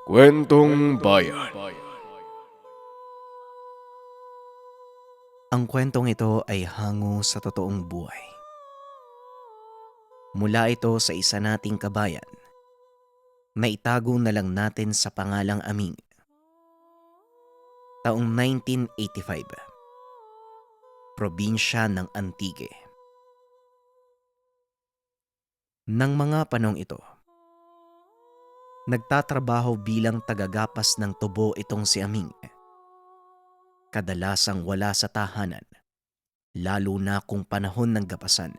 Kwentong Bayan. Ang kwentong ito ay hango sa totoong buhay. Mula ito sa isa nating kabayan na itago na lang natin sa pangalang Aming. Taong 1985, probinsya ng Antique. Nang mga panong ito, nagtatrabaho bilang tagagapas ng tubo itong si Aming. Kadalasang wala sa tahanan, lalo na kung panahon ng gapasan.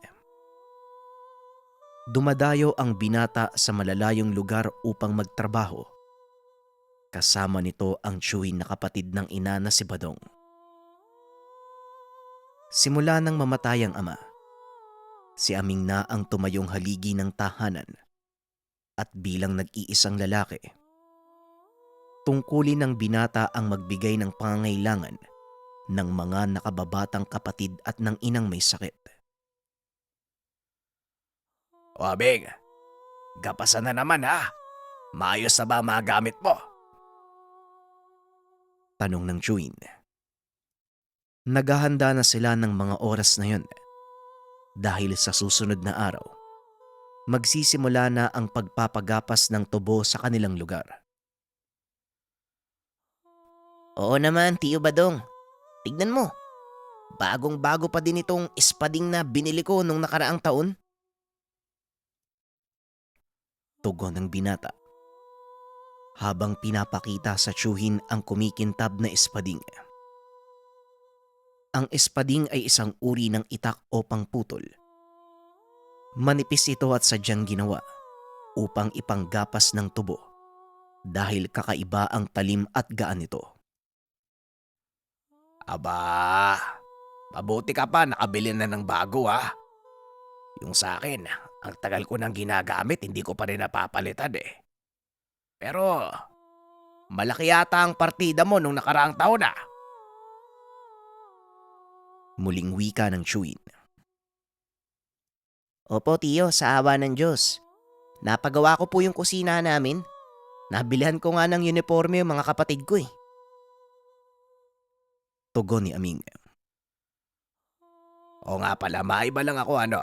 Dumadayo ang binata sa malalayong lugar upang magtrabaho. Kasama nito ang tiyuhin na kapatid ng ina na si Badong. Simula nang mamatay ang ama, si Aming na ang tumayong haligi ng tahanan at bilang nag-iisang lalaki. Tungkulin ng binata ang magbigay ng pangangailangan ng mga nakababatang kapatid at ng inang may sakit. O Abing, gapasan na naman ha. Maayos na ba mga gamit mo? Tanong ng tiyuhin. Naghahanda na sila ng mga oras na yun dahil sa susunod na araw, magsisimula na ang pagpapagapas ng tubo sa kanilang lugar. Oo naman, Tiyo Badong. Tignan mo. Bagong-bago pa din itong espading na binili ko nung nakaraang taon. Tugon ng binata habang pinapakita sa tiyuhin ang kumikintab na espading. Ang espading ay isang uri ng itak o pangputol. Manipis ito at sadyang ginawa upang ipanggapas ng tubo dahil kakaiba ang talim at gaan nito. Aba, mabuti ka pa nakabili na ng bago ha. Yung sa akin, ang tagal ko nang ginagamit, hindi ko pa rin napapalitan eh. Pero, malaki yata ang partida mo nung nakaraang taon ah. Muling wika ng tiyuhin. Opo, Tiyo, sa awa ng Diyos. Napagawa ko po yung kusina namin. Nabilhan ko nga ng uniforme yung mga kapatid ko eh. Tugon ni Aming. O nga pala, maiba lang ako ano.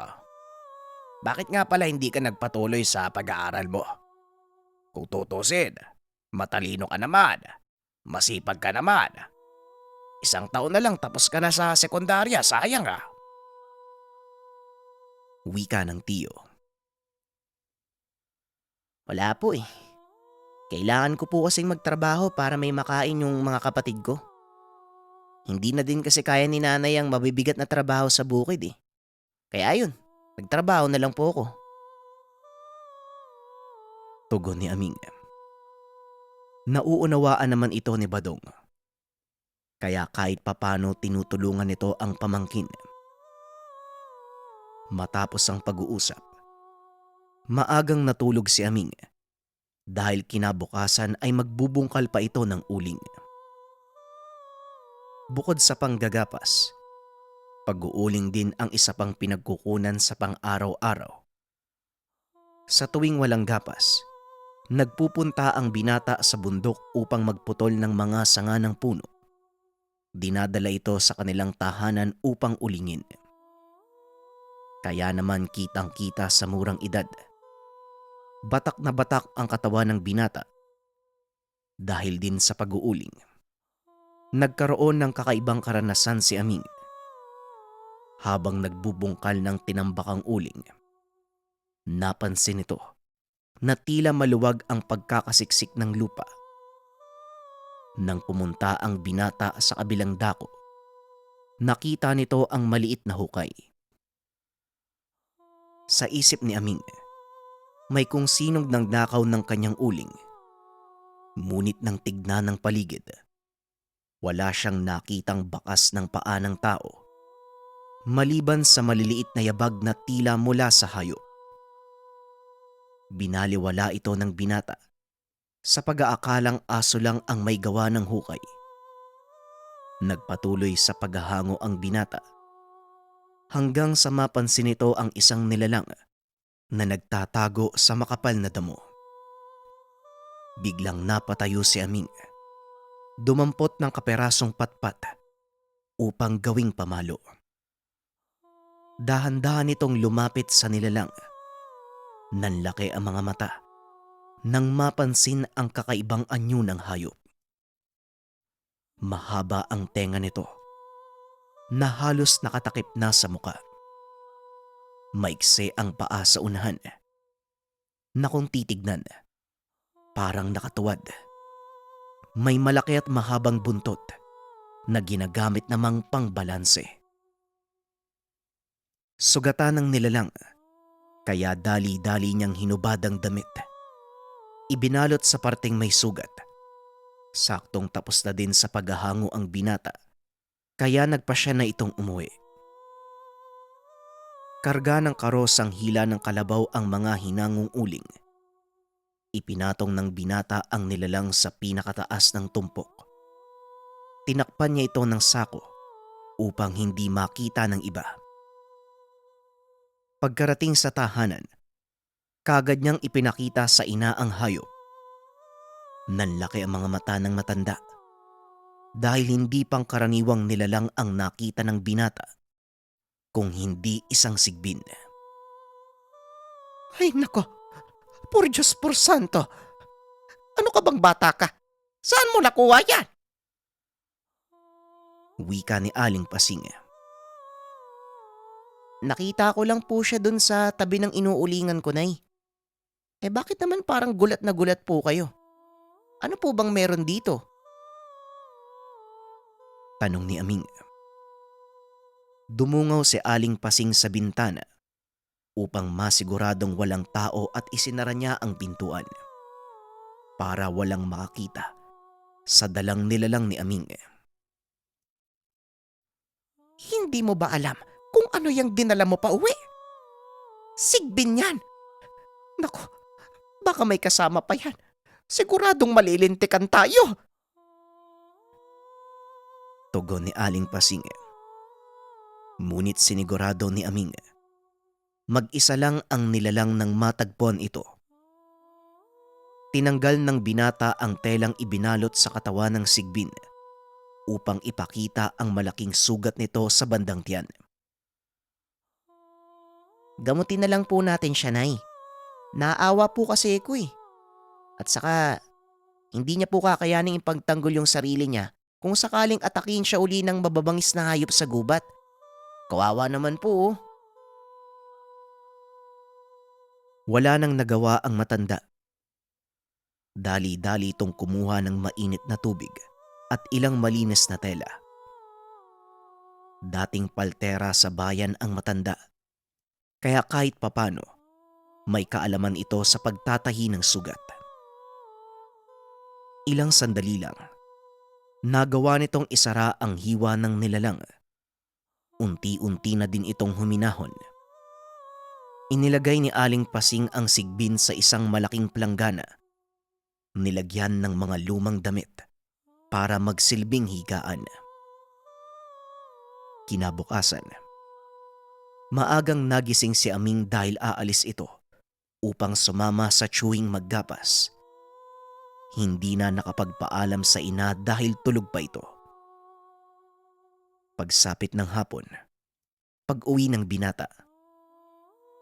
Bakit nga pala hindi ka nagpatuloy sa pag-aaral mo? Kung tutusin, matalino ka naman. Masipag ka naman. Isang taon na lang tapos ka na sa sekundarya, sayang ah. Wika ng tiyo. Wala po eh. Kailangan ko po kasing magtrabaho para may makain yung mga kapatid ko. Hindi na din kasi kaya ni nanay ang mabibigat na trabaho sa bukid eh. Kaya ayun, nagtrabaho na lang po ako. Tugon ni Aming. Nauunawaan naman ito ni Badong. Kaya kahit papano tinutulungan nito ang pamangkin. Matapos ang pag-uusap, maagang natulog si Aming dahil kinabukasan ay magbubungkal pa ito ng uling. Bukod sa panggagapas, pag-uuling din ang isa pang pinagkukunan sa pang-araw-araw. Sa tuwing walang gapas, nagpupunta ang binata sa bundok upang magputol ng mga sanga ng puno. Dinadala ito sa kanilang tahanan upang ulingin. Kaya naman kitang-kita sa murang edad, batak na batak ang katawan ng binata dahil din sa pag-uuling. Nagkaroon ng kakaibang karanasan si Aming. Habang nagbubungkal ng tinambakang uling, napansin nito na tila maluwag ang pagkakasiksik ng lupa. Nang pumunta ang binata sa kabilang dako, nakita nito ang maliit na hukay. Sa isip ni Aming, may kung sinong nagnakaw ng kanyang uling. Ngunit nang tignan ng paligid, wala siyang nakitang bakas ng paa ng tao, maliban sa maliliit na yabag na tila mula sa hayop. Binaliwala ito ng binata sa pag-aakalang aso lang ang may gawa ng hukay. Nagpatuloy sa paghahango ang binata hanggang sa mapansin nito ang isang nilalang na nagtatago sa makapal na damo. Biglang napatayo si Aming. Dumampot ng kaperasong patpat upang gawing pamalo. Dahan-dahan itong lumapit sa nilalang. Nanlaki ang mga mata nang mapansin ang kakaibang anyo ng hayop. Mahaba ang tenga nito na halos nakatakip na sa muka. Maikse ang paa sa unahan na kung titignan, parang nakatuwad. May malaki at mahabang buntot na ginagamit namang pangbalanse. Sugatan ng nilalang, kaya dali-dali niyang hinubad ang damit. Ibinalot sa parteng may sugat. Saktong tapos na din sa paghahango ang binata, kaya nagpasya na itong umuwi. Karga ng karosang hila ng kalabaw ang mga hinangong uling. Ipinatong ng binata ang nilalang sa pinakataas ng tumpok. Tinakpan niya ito ng sako upang hindi makita ng iba. Pagkarating sa tahanan, kagad niyang ipinakita sa ina ang hayop. Nanlaki ang mga mata ng matanda dahil hindi pangkaraniwang nilalang ang nakita ng binata, kung hindi isang sigbin. Ay nako, por Diyos por Santo. Ano ka bang bata ka? Saan mo nakuha yan? Wika ni Aling Pasing. Nakita ko lang po siya dun sa tabi ng inuulingan ko, Nay. Bakit naman parang gulat na gulat po kayo? Ano po bang meron dito? Tanong ni Aming. Dumungaw si Aling Pasing sa bintana upang masiguradong walang tao at isinara niya ang pintuan para walang makakita sa dalang nilalang ni Aming. Hindi mo ba alam kung ano yung dinala mo pa uwi? Sigbin yan. Naku, baka may kasama pa yan. Siguradong malilintikan tayo. Tugon ni Aling Pasing. Ngunit sinigurado ni Aming, mag-isa lang ang nilalang ng matagpuan ito. Tinanggal ng binata ang telang ibinalot sa katawan ng sigbin upang ipakita ang malaking sugat nito sa bandang tiyan. Gamutin na lang po natin siya, Nay. Naawa po kasi ako eh. At saka, hindi niya po kakayaning ipagtanggol yung sarili niya kung sakaling atakin siya uli ng mababangis na hayop sa gubat. Kawawa naman po. Wala nang nagawa ang matanda. Dali-dali itong kumuha ng mainit na tubig at ilang malinis na tela. Dating paltera sa bayan ang matanda, kaya kahit papano, may kaalaman ito sa pagtatahi ng sugat. Ilang sandali lang, nagawa nitong isara ang hiwa ng nilalang. Unti-unti na din itong huminahon. Inilagay ni Aling Pasing ang sigbin sa isang malaking planggana. Nilagyan ng mga lumang damit para magsilbing higaan. Kinabukasan, maagang nagising si Aming dahil aalis ito upang sumama sa tsuwing maggapas. Hindi na nakapagpaalam sa ina dahil tulog pa ito. Pagsapit ng hapon, pag-uwi ng binata,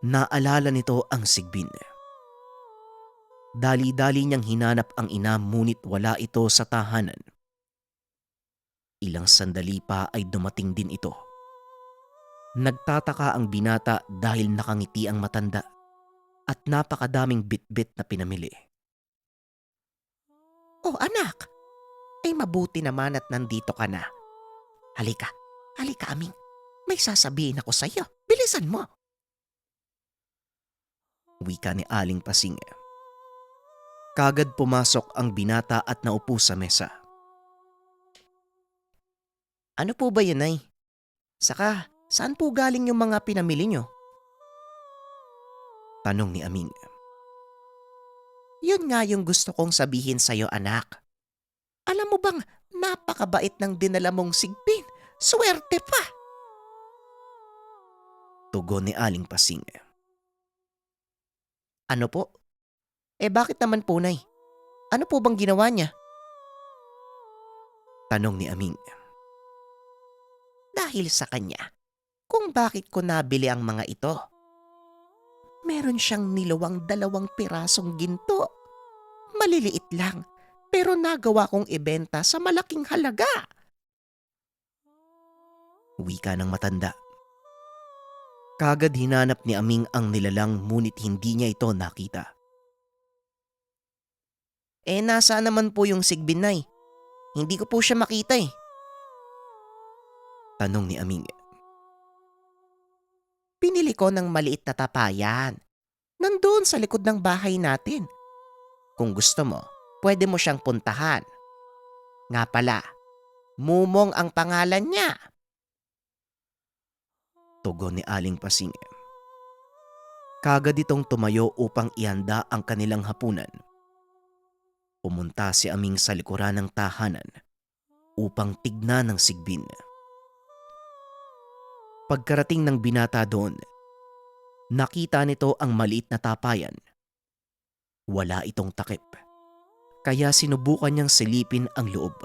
naalala nito ang sigbin. Dali-dali niyang hinanap ang ina ngunit wala ito sa tahanan. Ilang sandali pa ay dumating din ito. Nagtataka ang binata dahil nakangiti ang matanda at napakadaming bitbit na pinamili. Oh anak, ay mabuti naman at nandito ka na. Halika, Aming. May sasabihin ako sa iyo. Bilisan mo. Wika ni Aling Pasing. Kagad pumasok ang binata at naupo sa mesa. Ano po ba yun, Nay? Saka, saan po galing yung mga pinamili nyo? Tanong ni Aming. Yun nga yung gusto kong sabihin sa'yo, anak. Alam mo bang napakabait ng dinala mong sigbin? Swerte pa! Tugon ni Aling Pasing. Ano po? Bakit naman po, Nay? Ano po bang ginawa niya? Tanong ni Aming. Dahil sa kanya, kung bakit ko nabili ang mga ito. Meron siyang nilawang 2 pirasong ginto. Maliliit lang, pero nagawa kong ibenta sa malaking halaga. Wika ng matanda. Kagad hinanap ni Aming ang nilalang ngunit hindi niya ito nakita. Nasaan naman po yung sigbin, Nay? Hindi ko po siya makita eh. Tanong ni Aming. Pinili ko ng maliit na tapayan. Nandoon sa likod ng bahay natin. Kung gusto mo, pwede mo siyang puntahan. Nga pala, Mumong ang pangalan niya. Tugon ni Aling Pasing. Kagad itong tumayo upang ihanda ang kanilang hapunan. Pumunta si Aming sa likuran ng tahanan upang tignan ang sigbin. Pagkarating ng binata doon, nakita nito ang maliit na tapayan. Wala itong takip, kaya sinubukan niyang silipin ang loob.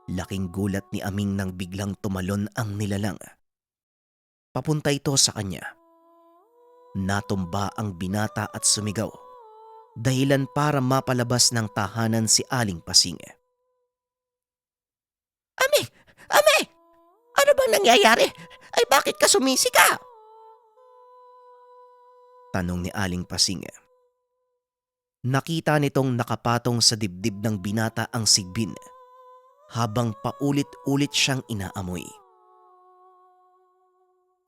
Laking gulat ni Aming nang biglang tumalon ang nilalang. Papunta ito sa kanya. Natumba ang binata at sumigaw, dahilan para mapalabas ng tahanan si Aling Pasing. Ame! Ame! Ano bang nangyayari? Ay bakit ka sumisigaw? Tanong ni Aling Pasing. Nakita nitong nakapatong sa dibdib ng binata ang sigbin habang paulit-ulit siyang inaamoy.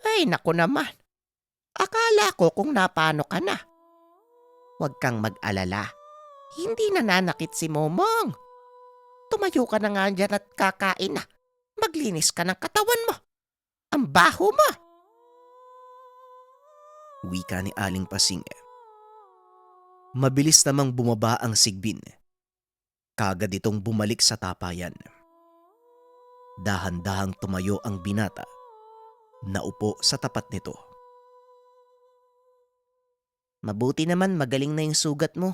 Ay naku naman. Akala ko kung napano ka na. Huwag kang mag-alala. Hindi nananakit si Momong. Tumayo ka na nga dyan at kakain na. Maglinis ka ng katawan mo. Ang baho mo. Wika ni Aling Pasing. Mabilis namang bumaba ang sigbin. Kagad itong bumalik sa tapayan. Dahan-dahang tumayo ang binata. Naupo sa tapat nito. Mabuti naman magaling na yung sugat mo.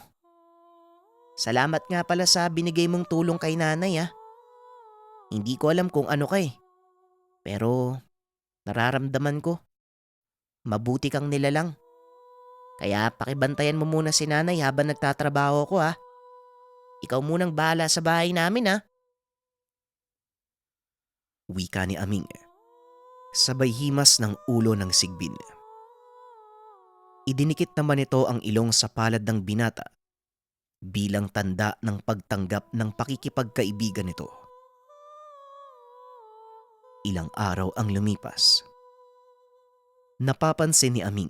Salamat nga pala sa binigay mong tulong kay nanay ah. Hindi ko alam kung ano ka eh. Pero nararamdaman ko. Mabuti kang nilalang. Kaya pakibantayan mo muna si nanay habang nagtatrabaho ko ah. Ikaw munang bahala sa bahay namin ah. Wika ni Aming. Sabay himas ng ulo ng sigbin. Idinikit naman ito ang ilong sa palad ng binata bilang tanda ng pagtanggap ng pakikipagkaibigan nito. Ilang araw ang lumipas. Napapansin ni Aming,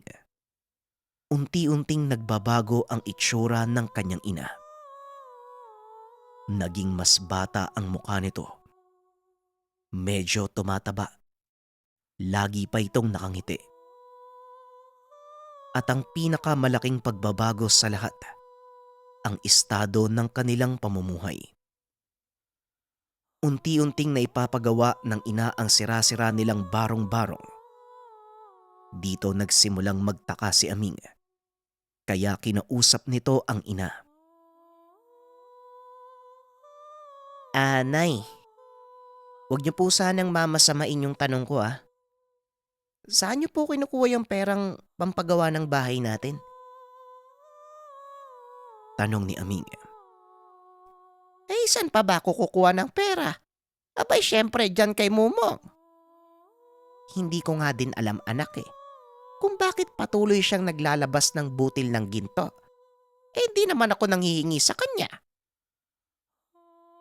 unti-unting nagbabago ang itsura ng kanyang ina. Naging mas bata ang mukha nito. Medyo tumataba. Lagi pa itong nakangiti. At ang pinakamalaking pagbabago sa lahat, ang estado ng kanilang pamumuhay. Unti-unting naipapagawa ng ina ang sira-sira nilang barong-barong. Dito nagsimulang magtaka si Aming, kaya kinausap nito ang ina. Nay, huwag niyo po sanang mamasamain yung tanong ko ah. Saan niyo po kinukuha yung perang pampagawa ng bahay natin? Tanong ni Aming. Saan pa ba ako kukuha ng pera? Abay syempre dyan kay Momong. Hindi ko nga din alam anak eh, kung bakit patuloy siyang naglalabas ng butil ng ginto. Di naman ako nanghihingi sa kanya.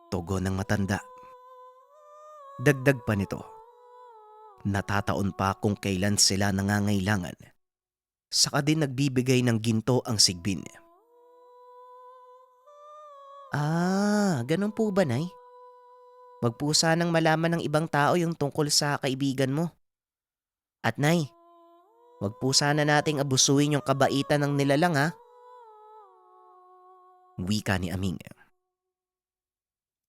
Tugon ng matanda. Dagdag pa nito, natataon pa kung kailan sila nangangailangan. Saka din nagbibigay ng ginto ang sigbin. Ganun po ba, Nay? Wag po sanang malaman ng ibang tao yung tungkol sa kaibigan mo. At Nay, wag po sana nating abusuin yung kabaitan ng nilalang ha. Wika ni Aming.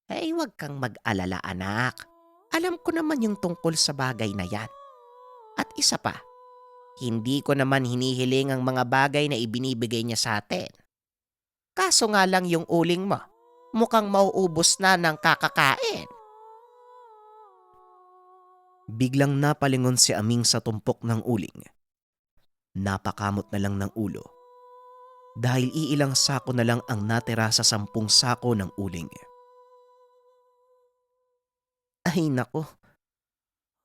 Wag kang mag-alala anak. Alam ko naman yung tungkol sa bagay na yan. At isa pa, hindi ko naman hinihiling ang mga bagay na ibinibigay niya sa atin. Kaso nga lang yung uling mo, mukhang mauubos na ng kakakain. Biglang napalingon si Aming sa tumpok ng uling. Napakamot na lang ng ulo dahil iilang sako na lang ang natira sa 10 sako ng uling. Ay nako,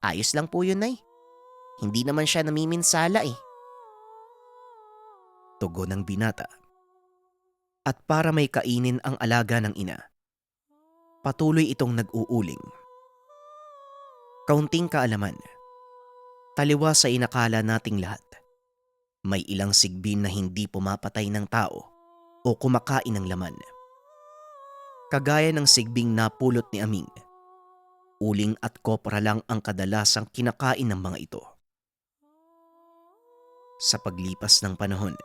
ayos lang po yun ay. Hindi naman siya namiminsala eh. Tugon ng binata. At para may kainin ang alaga ng ina, patuloy itong nag-uuling. Kaunting kaalaman, taliwa sa inakala nating lahat, may ilang sigbin na hindi pumapatay ng tao o kumakain ng laman. Kagaya ng sigbing napulot ni Aming, uling at kopra lang ang kadalasang kinakain ng mga ito. Sa paglipas ng panahon,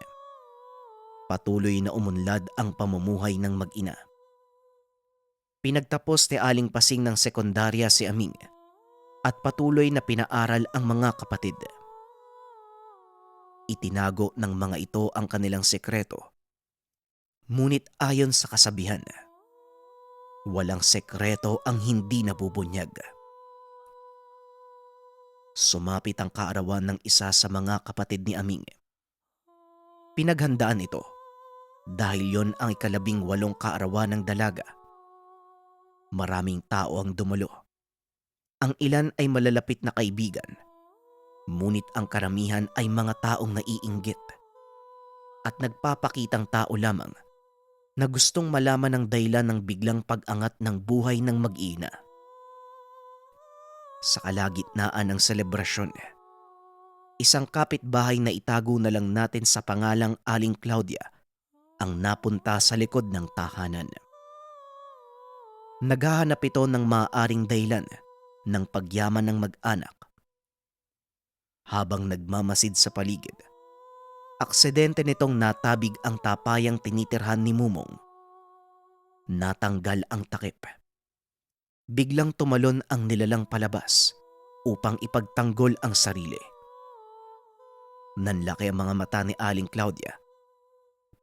patuloy na umunlad ang pamumuhay ng mag-ina. Pinagtapos ni Aling Pasing ng sekundarya si Aming at patuloy na pinaaral ang mga kapatid. Itinago ng mga ito ang kanilang sekreto. Ngunit ayon sa kasabihan, walang sekreto ang hindi nabubunyag. Sumapit ang kaarawan ng isa sa mga kapatid ni Aming. Pinaghandaan ito dahil yon ang 18 kaarawan ng dalaga. Maraming tao ang dumalo. Ang ilan ay malalapit na kaibigan, ngunit ang karamihan ay mga taong naiinggit at nagpapakitang tao lamang na gustong malaman ang dahilan ng biglang pag-angat ng buhay ng mag-ina. Sa kalagitnaan ng selebrasyon, isang kapitbahay na itago na lang natin sa pangalang Aling Claudia ang napunta sa likod ng tahanan. Naghahanap ito ng maaaring dahilan ng pagyaman ng mag-anak. Habang nagmamasid sa paligid, aksidente nitong natabig ang tapayang tinitirhan ni Mumong. Natanggal ang takip. Biglang tumalon ang nilalang palabas upang ipagtanggol ang sarili. Nanlaki ang mga mata ni Aling Claudia.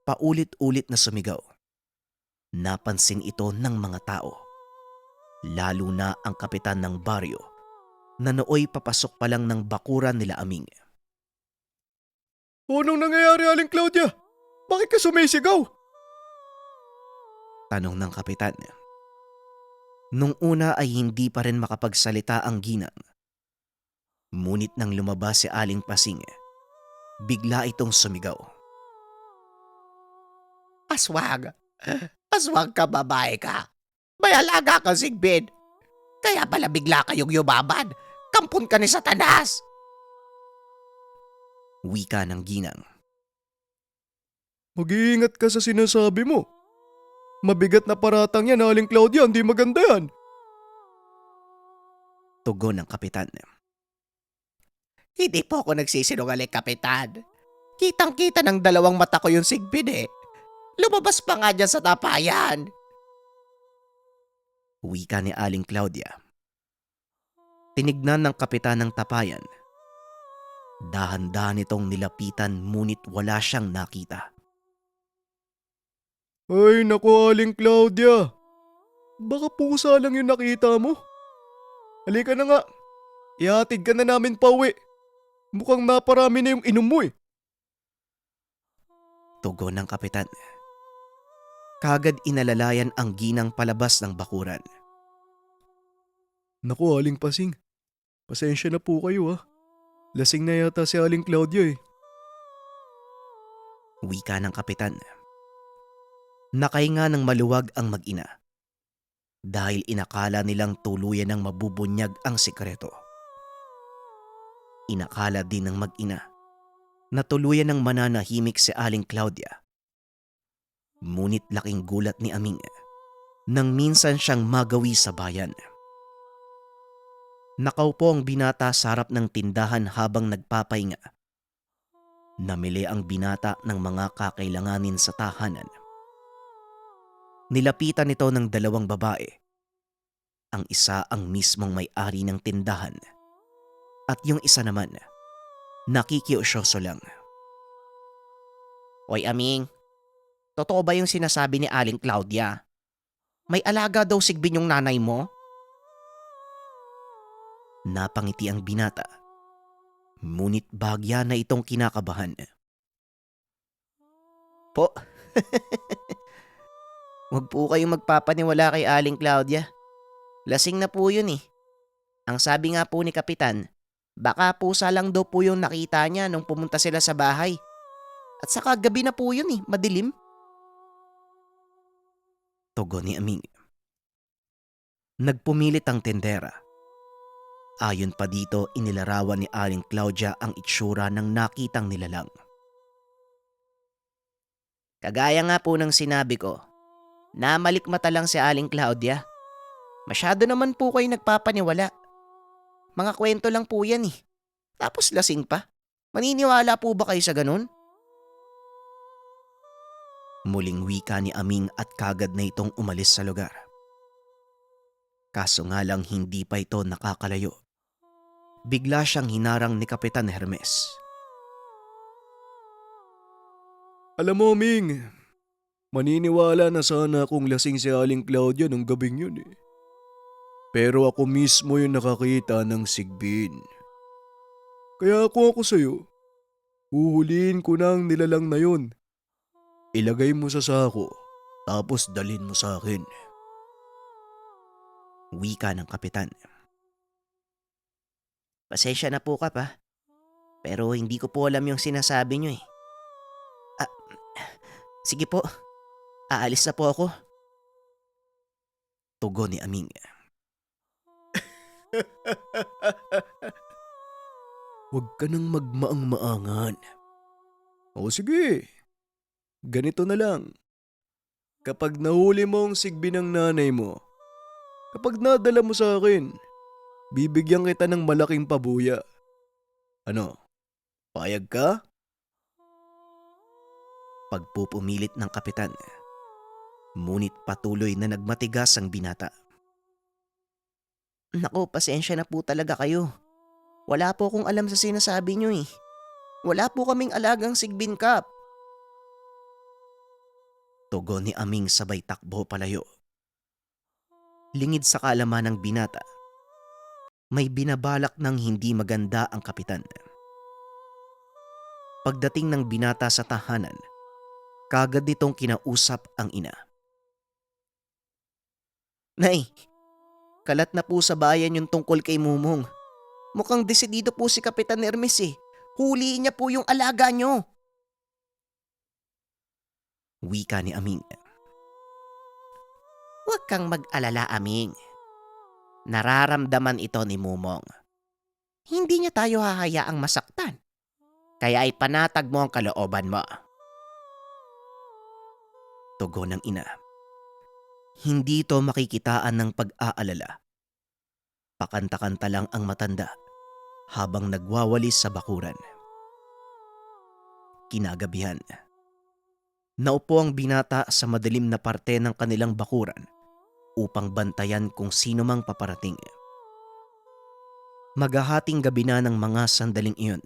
Paulit-ulit na sumigaw. Napansin ito ng mga tao, lalo na ang kapitan ng baryo na nooy papasok pa lang ng bakuran nila Aming. Anong nangyayari, Aling Claudia? Bakit ka sumisigaw? Tanong ng kapitan. Nung una ay hindi pa rin makapagsalita ang ginang. Ngunit nang lumabas si Aling Pasing, bigla itong sumigaw. Aswang! Aswang ka, babae ka! May alaga kang sigbin! Kaya pala bigla kayong yumaman! Kampon ka ni Satanas! Wika ng ginang. Mag-iingat ka sa sinasabi mo. Mabigat na paratang yan, Aling Claudia, hindi maganda yan. Tugon ng kapitan. Hindi po ako nagsisinungaling, Kapitan. Kitang-kita ng 2 mata ko yung sigbin eh. Lumabas pa nga dyan sa tapayan. Wika ni Aling Claudia. Tinignan ng kapitan ng tapayan. Dahan-dahan itong nilapitan ngunit wala siyang nakita. Ay naku, Aling Claudia. Baka pusa lang yung nakita mo. Halika na nga. Ihatid ka na namin pauwi. Mukhang naparami na yung inom mo eh. Tugon ng kapitan. Kagad inalalayan ang ginang palabas ng bakuran. Naku, Aling Pasing. Pasensya na po kayo ah. Lasing na yata si Aling Claudia eh. Wika ng kapitan. Nakahinga ng maluwag ang mag-ina dahil inakala nilang tuluyan ng mabubunyag ang sikreto. Inakala din ng mag-ina na tuluyan ng mananahimik si Aling Claudia. Ngunit laking gulat ni Aming nang minsan siyang magawi sa bayan. Nakaupo ang binata sa harap ng tindahan habang nagpapahinga. Namili ang binata ng mga kakailanganin sa tahanan. Nilapitan ito ng 2 babae. Ang isa ang mismong may-ari ng tindahan at yung isa naman nakikiusyoso lang. Hoy Aming, Totoo ba yung sinasabi ni Aling Claudia? May alaga daw sigbin yung nanay mo? Napangiti ang binata. Ngunit bahagya na itong kinakabahan. Po, huwag po kayong magpapaniwala kay Aling Claudia. Lasing na po yun eh. Ang sabi nga po ni Kapitan, baka pusa lang daw po yung nakita niya nung pumunta sila sa bahay. At saka gabi na po yun eh, madilim. Tugon ni Aming. Nagpumilit ang tendera. Ayon pa dito, inilarawan ni Aling Claudia ang itsura ng nakitang nilalang. Kagaya nga po ng sinabi ko, namalikmata lang si Aling Claudia. Masyado naman po kayo nagpapaniwala. Mga kwento lang po yan eh. Tapos lasing pa. Maniniwala po ba kayo sa ganun? Muling wika ni Aming at kagad na itong umalis sa lugar. Kaso nga lang hindi pa ito nakakalayo. Bigla siyang hinarang ni Kapitan Hermes. Alam mo, Ming, maniniwala na sana akong lasing si Aling Claudia nung gabing yun eh. Pero ako mismo yung nakakita ng sigbin. Kaya ako sa'yo, huhulihin ko na ang nilalang na yun. Ilagay mo sa sako, tapos dalhin mo sa akin. Wika ng Kapitan. Pasensya na po Kap ha. Pero hindi ko po alam yung sinasabi nyo eh. Sige po, aalis na po ako. Tugon ni Aming. Huwag ka nang magmaang-maangan. O sige, ganito na lang. Kapag nahuli mo ang sigbin ng nanay mo, kapag nadala mo sa akin, bibigyan kita ng malaking pabuya. Ano, payag ka? Pagpupumilit ng Kapitan. Ngunit patuloy na nagmatigas ang binata. Naku, pasensya na po talaga kayo. Wala po akong alam sa sinasabi nyo eh. Wala po kaming alagang sigbin Kap. Tugon ni Aming sabay takbo palayo. Lingid sa kaalaman ng binata, may binabalak ng hindi maganda ang Kapitan. Pagdating ng binata sa tahanan, kagad nitong kinausap ang ina. Nay, kalat na po sa bayan yung tungkol kay Mumong. Mukhang desidido po si Kapitan Hermes eh. Huliin niya po yung alaga nyo. Wika ni Aming. Huwag kang mag-alala, Aming. Nararamdaman ito ni Mumong. Hindi niya tayo hahayaang masaktan. Kaya ipanatag mo ang kalooban mo. Tugon ng ina. Hindi ito makikitaan ng pag-aalala. Pakanta-kanta lang ang matanda habang nagwawalis sa bakuran. Kinagabihan. Naupo ang binata sa madilim na parte ng kanilang bakuran upang bantayan kung sino mang paparating. Maghahating gabi na ng mga sandaling iyon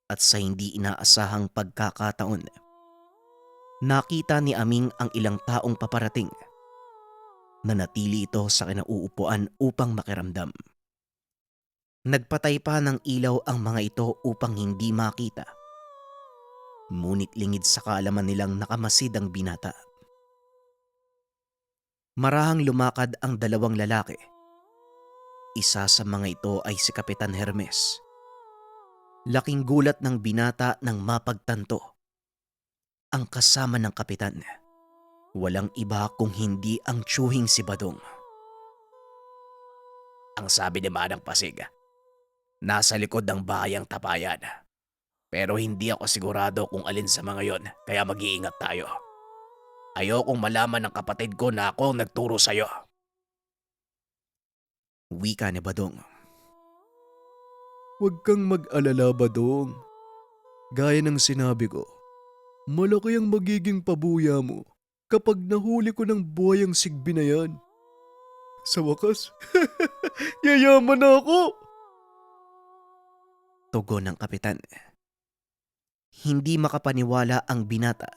at sa hindi inaasahang pagkakataon, nakita ni Aming ang ilang taong paparating. Nanatili ito sa kinauupuan upang makiramdam. Nagpatay pa ng ilaw ang mga ito upang hindi makita. Ngunit lingid sa kaalaman nilang nakamasid ang binata. Marahang lumakad ang dalawang lalaki. Isa sa mga ito ay si Kapitan Hermes. Laking gulat ng binata nang mapagtanto. Ang kasama ng kapitan, walang iba kung hindi ang tsuhing si Badong. Ang sabi ni Manang Pasig, nasa likod ng bahayang tapayan. Pero hindi ako sigurado kung alin sa mga yon, kaya mag-iingat tayo. Ayokong malaman ng kapatid ko na ako ang nagturo sa'yo. Wika ni Badong. Huwag kang mag-alala, Badong. Gaya ng sinabi ko, malaki ang magiging pabuya mo kapag nahuli ko ng buhay ang sigbi na yan. Sa wakas, yayaman na ako! Tugon ng kapitan. Hindi makapaniwala ang binata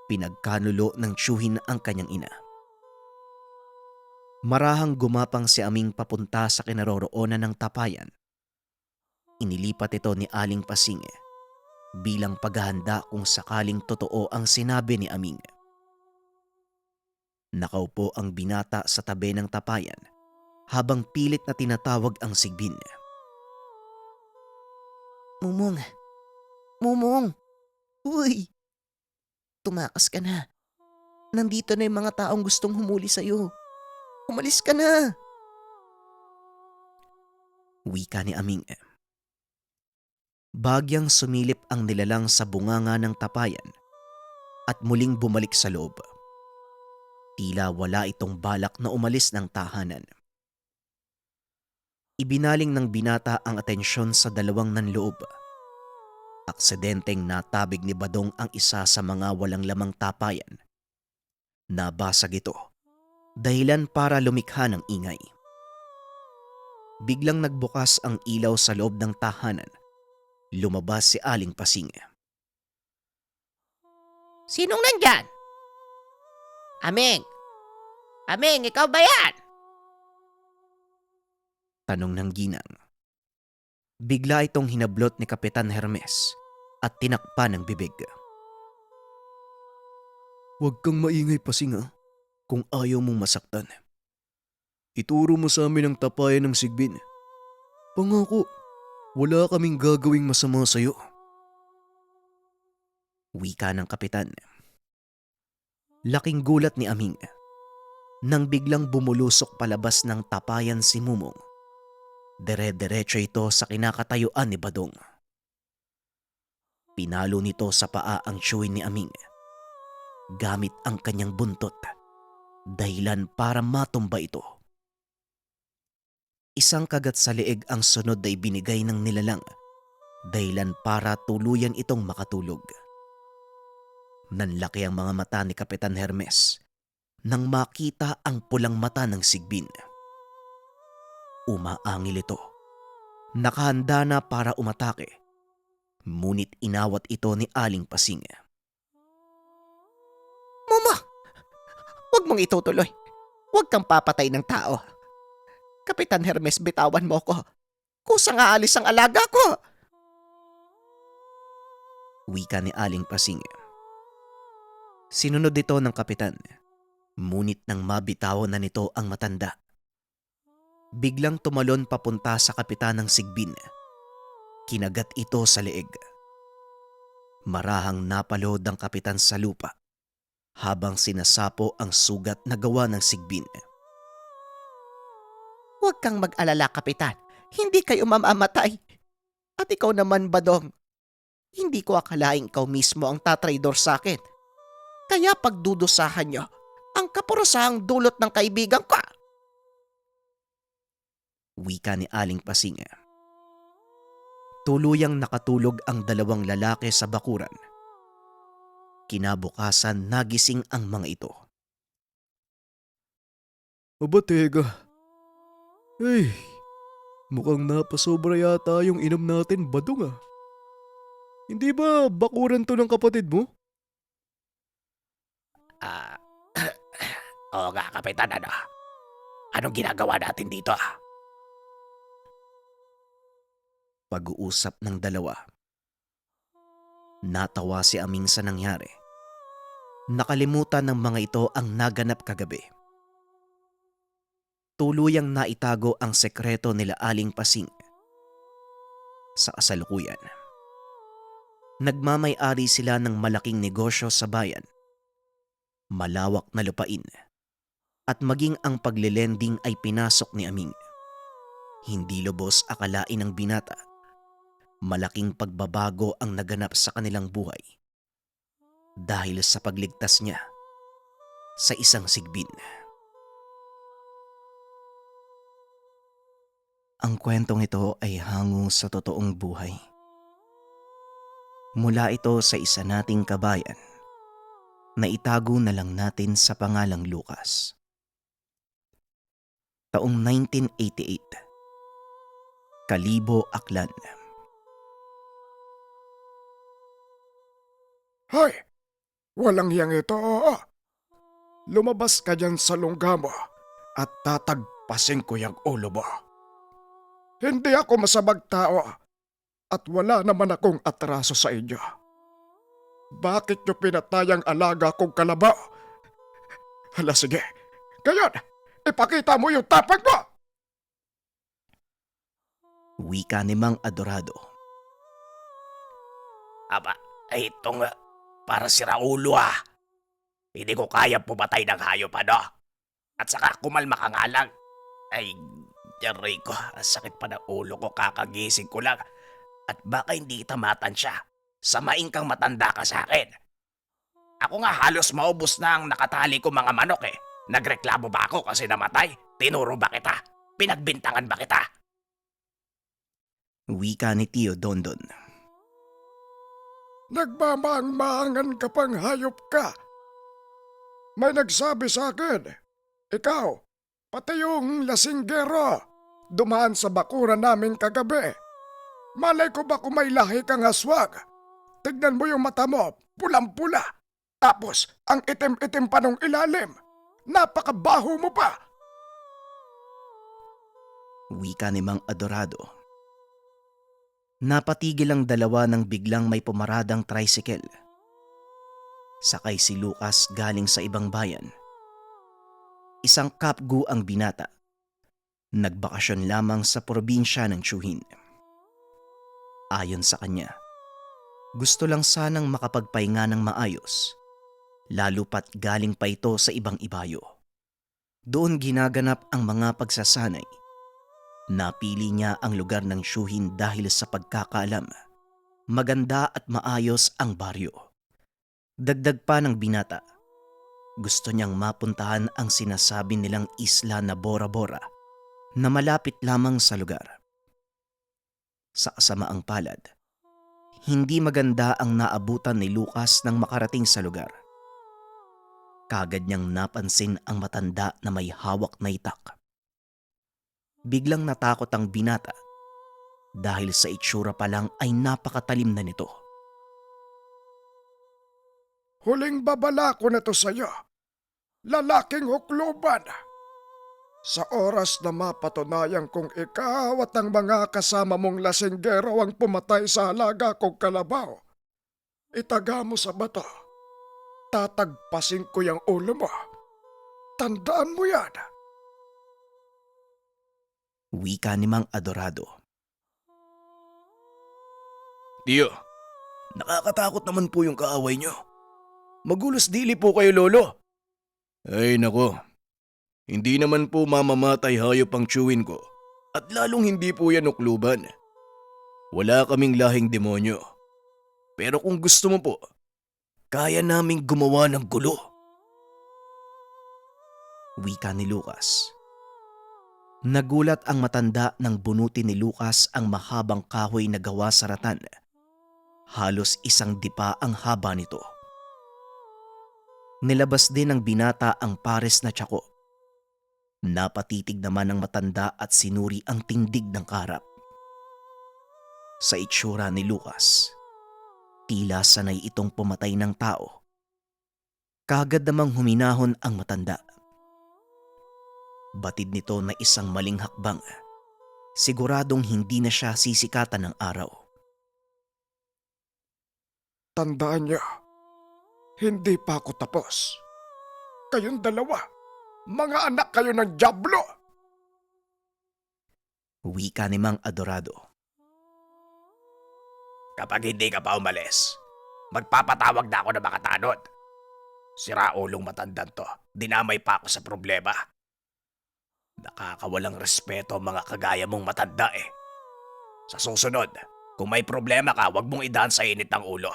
Pinagkanulo ng tiyuhin ang kanyang ina. Marahang gumapang si Aming papunta sa kinaroroonan ng tapayan. Inilipat ito ni Aling Pasing bilang paghahanda kung sakaling totoo ang sinabi ni Aming. Nakaupo ang binata sa tabi ng tapayan habang pilit na tinatawag ang sigbin. Mumong! Mumong! Uy! Tumakas ka na. Nandito na yung mga taong gustong humuli sa'yo. Umalis ka na! Wika ni Aming. Bagyang sumilip ang nilalang sa bunganga ng tapayan at muling bumalik sa loob. Tila wala itong balak na umalis ng tahanan. Ibinaling ng binata ang atensyon sa dalawang nanloob. Aksidenteng natabig ni Badong ang isa sa mga walang lamang tapayan. Nabasag ito, dahilan para lumikha ng ingay. Biglang nagbukas ang ilaw sa loob ng tahanan. Lumabas si Aling Pasing. Sinong nandyan? Aming! Aming, ikaw ba yan? Tanong ng ginang. Bigla itong hinablot ni Kapitan Hermes at tinakpan ng bibig. Huwag kang maingay, Pasing, kung ayaw mong masaktan. Ituro mo sa amin ang tapayan ng sigbin. Pangako, wala kaming gagawing masama sa'yo. Wika ng kapitan. Laking gulat ni Aming nang biglang bumulusok palabas ng tapayan si Mumong. Dire-diretso ito sa kinakatayuan ni Badong. Pinalo nito sa paa ang tiyuhin ni Aming gamit ang kanyang buntot, dahilan para matumba ito. Isang kagat sa leeg ang sunod na ibinigay ng nilalang, dahilan para tuluyan itong makatulog. Nanlaki ang mga mata ni Kapitan Hermes nang makita ang pulang mata ng sigbin. Umaangil ito. Nakahanda na para umatake. Ngunit inawat ito ni Aling Pasing. Mama! Huwag mong itutuloy. Huwag kang papatay ng tao. Kapitan Hermes, bitawan mo ko. Kusang aalis ang alaga ko. Wika ni Aling Pasing. Sinunod ito ng kapitan. Ngunit nang mabitawan na nito ang matanda, biglang tumalon papunta sa kapitan ng sigbin. Kinagat ito sa leeg. Marahang napalod ang kapitan sa lupa habang sinasapo ang sugat na gawa ng sigbin. Huwag kang mag-alala, Kapitan. Hindi kayo mamamatay. At ikaw naman, Badong. Hindi ko akalaing ikaw mismo ang tatraidor sa akin. Kaya pagdudusahan nyo ang kaparusahang dulot ng kaibigan ko. Wika ni Aling Pasing. Tuluyang nakatulog ang dalawang lalaki sa bakuran. Kinabukasan nagising ang mga ito. Aba, teka. Ay, mukhang napasobra yata yung inom natin, Badong. Hindi ba bakuran to ng kapatid mo? Oo nga, Kapitan, ano? Anong ginagawa natin dito? Pag-uusap ng dalawa. Natawa si Aming sa nangyari. Nakalimutan ng mga ito ang naganap kagabi. Tuluyang naitago ang sekreto nila Aling Pasing. Sa kasalukuyan, nagmamay-ari sila ng malaking negosyo sa bayan. Malawak na lupain. At maging ang paglilending ay pinasok ni Aming. Hindi lubos akalain ng binata. Malaking pagbabago ang naganap sa kanilang buhay dahil sa pagligtas niya sa isang sigbin. Ang kwentong ito ay hango sa totoong buhay. Mula ito sa isa nating kabayan na itago na lang natin sa pangalang Lucas. Taong 1988. Kalibo, Aklan. Hoy! Walang hiyang ito. Lumabas ka dyan sa lungga mo at tatagpasin ko yung ulo mo. Hindi ako masabag tao at wala naman akong atraso sa inyo. Bakit nyo pinatay ang alaga kong kalabaw? Hala sige, ngayon, ipakita mo yung tapang mo! Wika ni Mang Adorado. Aba, ay itong para si Raulo Hindi ko kaya pumatay ng hayop At saka kumalma ka nga lang. Ay, Aray ko, ang sakit pa ng ulo ko kakagising ko lang. At baka hindi kita matansya. Samain kang matanda ka sa akin. Ako nga halos maubos na ang nakatali ko mga manok Nagreklamo ba ako kasi namatay? Tinuro ba kita? Pinagbintangan ba kita? Wika ni Tio Dondon. Nagmamang-maangan ka pang hayop ka. May nagsabi sa akin, ikaw, pati yung lasinggero, dumaan sa bakuran namin kagabi. Malay ko ba kung may lahi kang aswag? Tignan mo yung mata mo, pulang-pula. Tapos, ang itim-itim pa nung ilalim. Napakabaho mo pa. Wika ni Mang Adorado. Napatigil ang dalawa nang biglang may pumaradang tricycle. Sakay si Lucas galing sa ibang bayan. Isang kapgu ang binata. Nagbakasyon lamang sa probinsya ng Chuhin. Ayon sa kanya, gusto lang sanang makapagpahinga ng maayos, lalo pat galing pa ito sa ibang ibayo. Doon ginaganap ang mga pagsasanay. Napili niya ang lugar ng Chuhin dahil sa pagkakaalam. Maganda at maayos ang baryo. Dagdag pa ng binata, gusto niyang mapuntahan ang sinasabi nilang isla na Bora Bora na malapit lamang sa lugar. Sa kasamaang palad, hindi maganda ang naabutan ni Lucas nang makarating sa lugar. Kagad niyang napansin ang matanda na may hawak na itak. Biglang natakot ang binata dahil sa itsura pa lang ay napakatalim na nito. Huling babala ko na to sa'yo. Lalaking hukluban. Sa oras na mapatunayan kong ikaw at ang mga kasama mong lasinggero ang pumatay sa alaga kong kalabaw, itaga mo sa bato. Tatagpasin ko yung ulo mo. Tandaan mo yan. Wika ni Mang Adorado. Tiyo, nakakatakot naman po yung kaaway nyo. Magulos dili po kayo, lolo. Ay nako, hindi naman po mamamatay hayop ang chewin ko. At lalong hindi po yan ukluban. Wala kaming lahing demonyo. Pero kung gusto mo po, kaya naming gumawa ng gulo. Wika ni Lucas. Nagulat ang matanda nang bunutin ni Lucas ang mahabang kahoy na gawa sa ratan. Halos isang dipa ang haba nito. Nilabas din ng binata ang pares na tsako. Napatitig naman ng matanda at sinuri ang tindig ng karap. Sa itsura ni Lucas, tila sanay itong pumatay ng tao. Kagad namang huminahon ang matanda. Batid nito na isang maling hakbang. Siguradong hindi na siya sisikatan ng araw. Tandaan niyo, hindi pa ako tapos. Kayong dalawa, mga anak kayo ng dyablo. Wika ni Mang Adorado. Kapag hindi ka pa umalis, magpapatawag na ako ng mga tanod. Si Raulong matandang to, dinamay pa ako sa problema. Nakakawalang respeto ang mga kagaya mong matanda Sa susunod, kung may problema ka, wag mong idaan sa init ng ulo.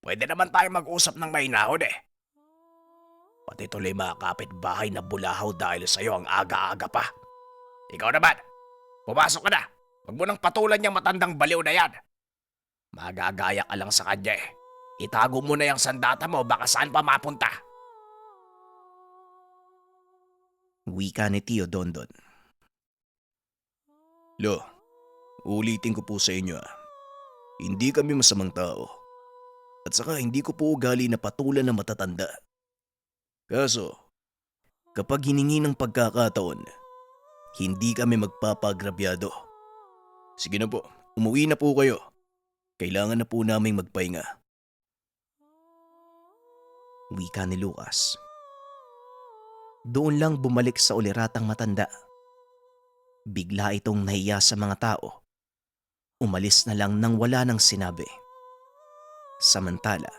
Pwede naman tayo mag-usap ng mahinahon Pati tuloy mga kapitbahay na bulahaw dahil sa'yo ang aga-aga pa. Ikaw naman, pumasok ka na. Wag mo nang patulan yung matandang baliw na yan. Magagaya ka lang sa kanya Itago mo na yung sandata mo, baka saan pa mapunta. Wika ni Tio Dondon. Lo, ulitin ko po sa inyo Hindi kami masamang tao. At saka hindi ko po ugali na patulan ng matatanda. Kaso, kapag hiningi ng pagkakataon, hindi kami magpapagrabyado. Sige na po, umuwi na po kayo. Kailangan na po naming magpahinga. Wika ni Lucas. Doon lang bumalik sa uliratang matanda. Bigla itong nahiya sa mga tao. Umalis na lang nang wala nang sinabi. Samantala,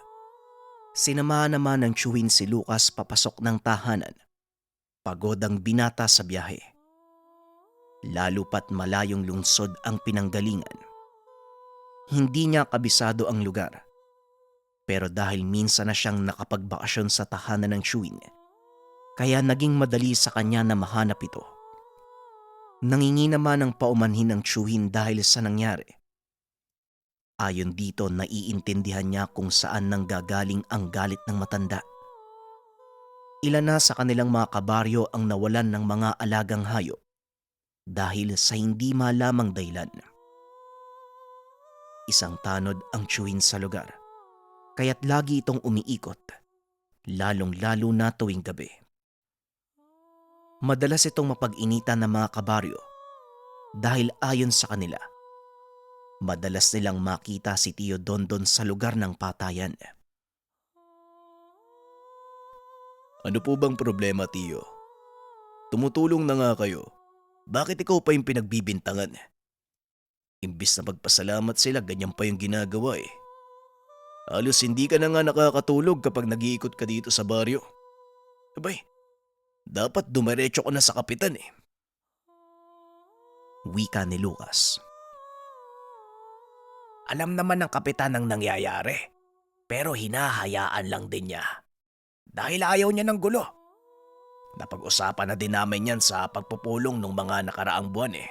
sinamahan naman ng tiyuhin si Lucas papasok ng tahanan. Pagod ang binata sa biyahe. Lalo pat malayong lungsod ang pinanggalingan. Hindi niya kabisado ang lugar. Pero dahil minsan na siyang nakapagbakasyon sa tahanan ng tiyuhin, kaya naging madali sa kanya na mahanap ito. Nangingi naman ng paumanhin ng tiyuhin dahil sa nangyari. Ayon dito, naiintindihan niya kung saan nanggagaling ang galit ng matanda. Ilan na sa kanilang mga kabaryo ang nawalan ng mga alagang hayop dahil sa hindi malamang dahilan. Isang tanod ang tiyuhin sa lugar, kaya't lagi itong umiikot, lalong-lalo na tuwing gabi. Madalas itong mapag-initan ng mga kabaryo dahil ayon sa kanila, madalas nilang makita si Tio Dondon sa lugar ng patayan. Ano po bang problema, Tio? Tumutulong na nga kayo. Bakit ikaw pa yung pinagbibintangan? Imbis na magpasalamat sila, ganyan pa yung ginagawa eh. Halos hindi ka na nga nakakatulog kapag nag-iikot ka dito sa baryo. Abay, dapat dumiretso ka na sa kapitan eh. Wika ni Lucas. Alam naman ng kapitan ang nangyayari. Pero hinahayaan lang din niya. Dahil ayaw niya ng gulo. Napag-usapan na din namin yan sa pagpupulong ng mga nakaraang buwan eh.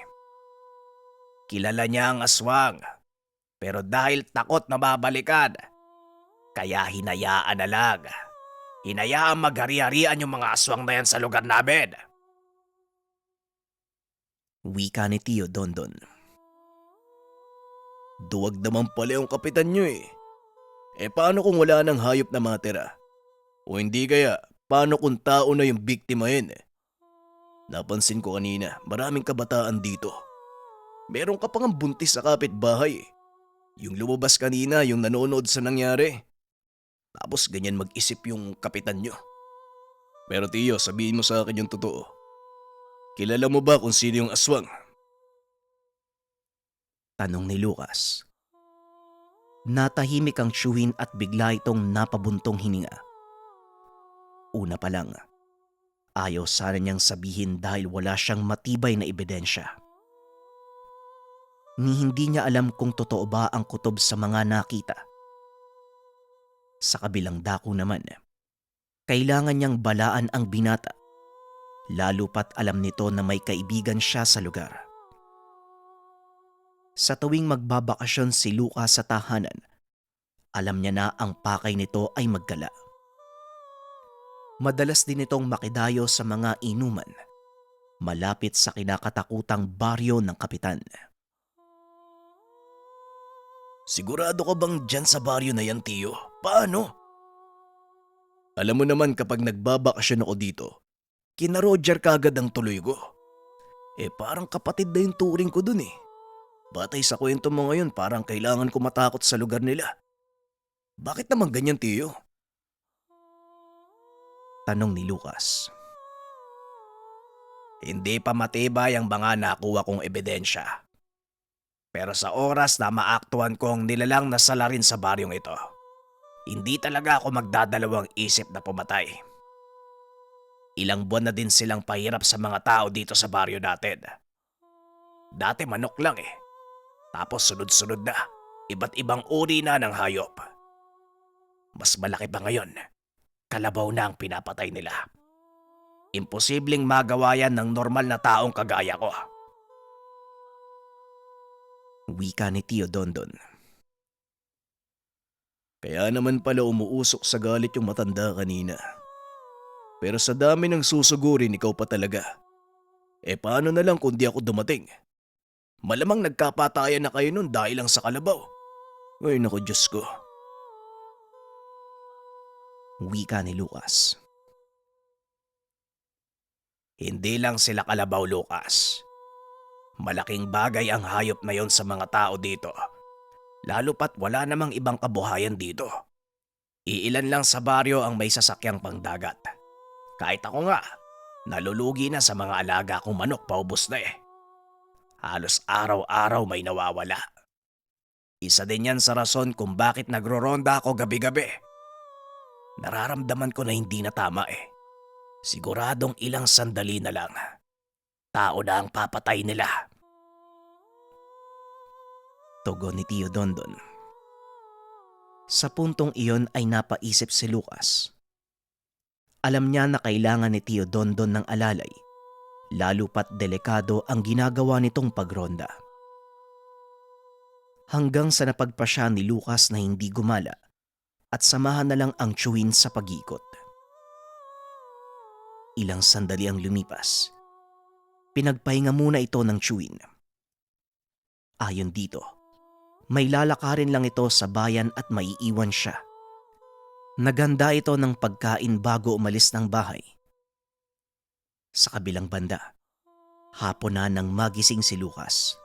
Kilala niya ang aswang. Pero dahil takot na babalikan, kaya hinayaan na lang. Hinayaan maghari-harian yung mga aswang na yan sa lugar namin. Wika ni Tio Dondon. Duwag naman pala yung kapitan nyo eh. Eh paano kung wala nang hayop na matira? O hindi kaya, paano kung tao na yung biktima yun eh? Napansin ko kanina, maraming kabataan dito. Meron ka pang buntis sa kapitbahay eh. Yung lumabas kanina, yung nanonood sa nangyari. Tapos ganyan mag-isip yung kapitan nyo. Pero Tio, sabihin mo sa akin yung totoo. Kilala mo ba kung sino yung aswang? Tanong ni Lucas. Natahimik ang tiyuhin at bigla itong napabuntong hininga. Una pa lang, ayaw sana niyang sabihin dahil wala siyang matibay na ebidensya. Ni hindi niya alam kung totoo ba ang kutob sa mga nakita. Sa kabilang dako naman, kailangan niyang balaan ang binata, lalo pat alam nito na may kaibigan siya sa lugar. Sa tuwing magbabakasyon si Lucas sa tahanan, alam niya na ang pakay nito ay maggala. Madalas din itong makidayo sa mga inuman, malapit sa kinakatakutang baryo ng kapitan. Sigurado ka bang dyan sa baryo na yan, Tio? Paano? Alam mo naman kapag nagbabakasyon ako dito, kina Roger kagad ang tuloy ko. Eh parang kapatid na yung turing ko dun eh. Batay sa kwento mo ngayon, parang kailangan ko matakot sa lugar nila. Bakit naman ganyan, Tio? Tanong ni Lucas. Hindi pa matibay ang mga nakuha kong ebidensya. Pero sa oras na maaktuhan kong nilalang na salarin sa baryong ito, hindi talaga ako magdadalawang isip na pumatay. Ilang buwan na din silang pahirap sa mga tao dito sa baryo natin. Dati manok lang eh. Tapos sunod-sunod na, iba't ibang uri na ng hayop. Mas malaki pa ngayon, kalabaw na ang pinapatay nila. Imposibleng magawa yan ng normal na taong kagaya ko. Wika ni Tio Dondon. Kaya naman pala umuusok sa galit yung matanda kanina. Pero sa dami ng susugurin, ikaw pa talaga. Eh paano na lang kung di ako dumating? Malamang nagkapatayan na kayo nun dahil lang sa kalabaw. Ay naku, Diyos ko. Wika ni Lucas. Hindi lang sila kalabaw, Lucas. Malaking bagay ang hayop na yon sa mga tao dito. Lalo pat wala namang ibang kabuhayan dito. Iilan lang sa baryo ang may sasakyang pangdagat. Kahit ako nga, nalulugi na sa mga alaga kong manok, paubos na eh. Halos araw-araw may nawawala. Isa din yan sa rason kung bakit nagro-ronda ako gabi-gabi. Nararamdaman ko na hindi na tama eh. Siguradong ilang sandali na lang. Tao na ang papatay nila. Tugon ni Tio Dondon. Sa puntong iyon ay napaisip si Lucas. Alam niya na kailangan ni Tio Dondon ng alalay, lalo pat delikado ang ginagawa nitong pagronda. Hanggang sa napagpasya ni Lucas na hindi gumala at samahan na lang ang tiyuhin sa pag-ikot. Ilang sandali ang lumipas. Pinagpahinga muna ito ng tiyuhin. Ayon dito, may lalakarin lang ito sa bayan at maiiwan siya. Naganda ito ng pagkain bago umalis ng bahay. Sa kabilang banda, hapon na nang magising si Lucas.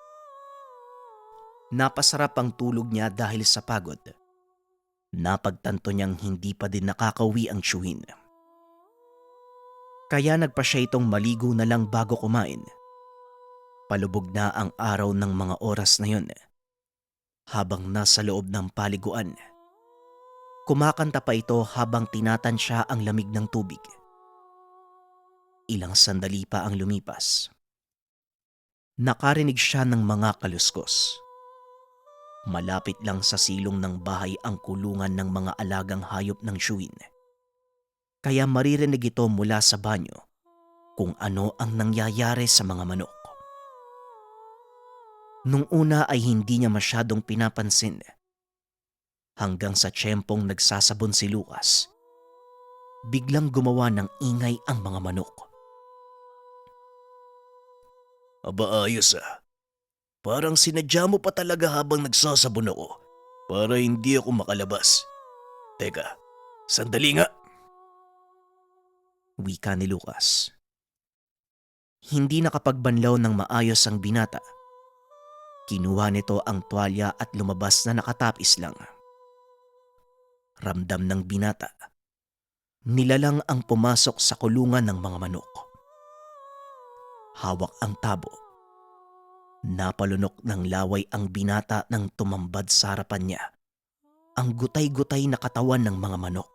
Napasarap ang tulog niya dahil sa pagod. Napagtanto niyang hindi pa din nakakauwi ang tiyuhin. Kaya nagpa siya itong maligo na lang bago kumain. Palubog na ang araw ng mga oras na yun. Habang nasa loob ng paliguan, kumakanta pa ito habang tinatansya ang lamig ng tubig. Ilang sandali pa ang lumipas. Nakarinig siya ng mga kaluskos. Malapit lang sa silong ng bahay ang kulungan ng mga alagang hayop ng tiyuhin. Kaya maririnig ito mula sa banyo kung ano ang nangyayari sa mga manok. Nung una ay hindi niya masyadong pinapansin. Hanggang sa tiyempong nagsasabon si Lucas, biglang gumawa ng ingay ang mga manok. Aba ayos ah. Parang sinadya mo pa talaga habang nagsasabon ako para hindi ako makalabas. Teka, sandali nga. Wika ni Lucas. Hindi nakapagbanlaw ng maayos ang binata. Kinuha nito ang tuwalya at lumabas na nakatapis lang. Ramdam ng binata. Nilalang ang pumasok sa kulungan ng mga manok. Hawak ang tabo. Napalunok ng laway ang binata nang tumambad sa harapan niya ang gutay-gutay na katawan ng mga manok.